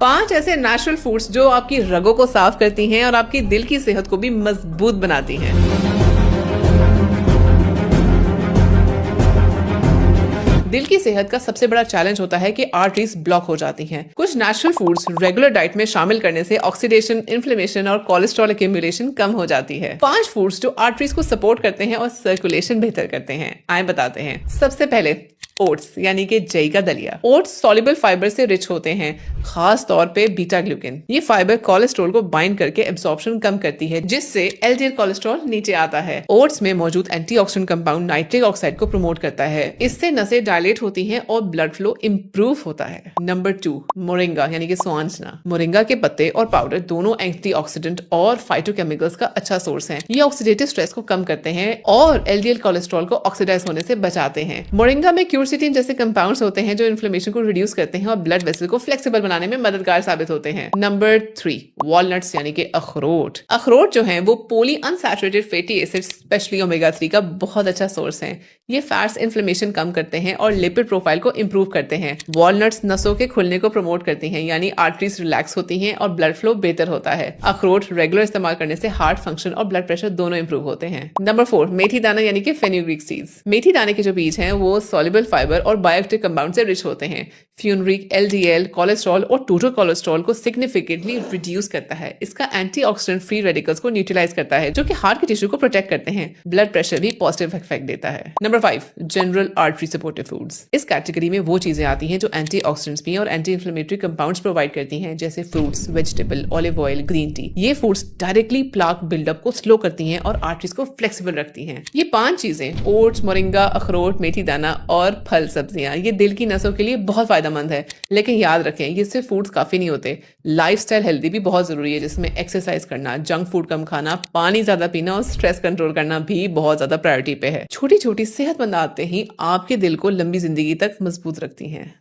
5 ऐसे natural foods जो आपकी रगों को साफ करती हैं और आपकी दिल की सेहत को भी मजबूत बनाती हैं। दिल की सेहत का सबसे बड़ा चैलेंज होता है कि आर्टरीज ब्लॉक हो जाती हैं। कुछ नेचुरल फूड्स रेगुलर डाइट में शामिल करने से ऑक्सीडेशन, इन्फ्लेमेशन और कोलेस्ट्रॉल एक्यूमुलेशन कम हो जाती है। 5 फूड्स जो आर्टरीज को सपोर्ट करते हैं और सर्कुलेशन बेहतर करते हैं, आए बताते हैं। सबसे पहले ओट्स यानी कि जई का दलिया। ओट्स सॉल्युबल फाइबर से रिच होते हैं, खास तौर पे बीटा ग्लूकेन। ये फाइबर कोलेस्ट्रॉल को बाइंड करके एब्जॉर्प्शन कम करती है, जिससे एलडीएल कोलेस्ट्रॉल नीचे आता है। ओट्स में मौजूद एंटीऑक्सीडेंट कंपाउंड नाइट्रिक ऑक्साइड को प्रमोट करता है। इससे नसें डायलेट होती हैं और ब्लड फ्लो इंप्रूव होता है। नंबर 2, मोरिंगा यानी कि स्वांजना। मोरिंगा के पत्ते और पाउडर दोनों एंटीऑक्सीडेंट और फाइटोकेमिकल्स का अच्छा सोर्स हैं। ये ऑक्सीडेटिव स्ट्रेस को कम करते हैं और एलडीएल कोलेस्ट्रॉल को ऑक्सीडाइज होने से बचाते हैं। मोरिंगा में क्यूरसिटीन जैसे कंपाउंड्स होते हैं जो इन्फ्लेमेशन को रिड्यूस करते हैं और ब्लड वेसल को फ्लेक्सिबल बनाने में मददगार साबित होते हैं। नंबर 3, वॉलनट्स यानी कि अखरोट। अखरोट जो है वो poly unsaturated fatty acid specially omega 3 का बहुत अच्छा सोर्स है। ये फैट्स इन्फ्लेमेशन कम करते हैं और लिपिड प्रोफाइल को इंप्रूव करते हैं। वॉलनट्स नसों के खुलने को प्रमोट करती हैं, यानी आर्टरीज रिलैक्स होती हैं और ब्लड फ्लो बेहतर होता है। अखरोट रेगुलर इस्तेमाल करने से हार्ट फंक्शन और ब्लड प्रेशर दोनों इंप्रूव होते हैं। नंबर 4, मेथी दाना यानी कि फेनुग्रीक सीड्स। मेथी दाने के जो बीज हैं वो सॉल्युबल फाइबर और बायोएक्टिव कंपाउंड से रिच होते हैं। फ्यूनरिक, एलडीएल, कोलेस्ट्रॉल और टोटल कोलेस्ट्रॉल को सिग्निफिकेंटली रिड्यूस करता है। इसका एंटीऑक्सीडेंट फ्री रेडिकल्स को न्यूट्रलाइज करता है, जो कि हार्ट के टिश्यू को प्रोटेक्ट करते हैं। ब्लड प्रेशर भी पॉजिटिव इफेक्ट देता है। Number 5, general artery supportive foods. इस कैटेगरी में वो चीजें आती हैं जो एंटीऑक्सीडेंट्स भी और एंटी इन्फ्लेमेटरी कंपाउंड्स प्रोवाइड करती हैं, जैसे fruits, vegetable, olive oil, green tea. ये फूड्स डायरेक्टली प्लाक बिल्डअप को स्लो करती हैं और आर्टरीज को फ्लेक्सिबल रखती हैं। ये 5 चीजें, ओट्स, मोरिंगा, अखरोट, मेथी दाना और फल सब्जियां, ये दिल की नसों के लिए बहुत फायदेमंद है। लेकिन याद रखें, ये सिर्फ फूड्स काफी नहीं होते। लाइफस्टाइल हेल्दी भी बहुत जरूरी है, जिसमें एक्सरसाइज करना, जंक फूड कम खाना, पानी ज्यादा पीना और स्ट्रेस कंट्रोल करना भी बहुत ज्यादा प्रायोरिटी पे है। छोटी छोटी सेहतमंद आदतें ही आपके दिल को लंबी जिंदगी तक मजबूत रखती हैं।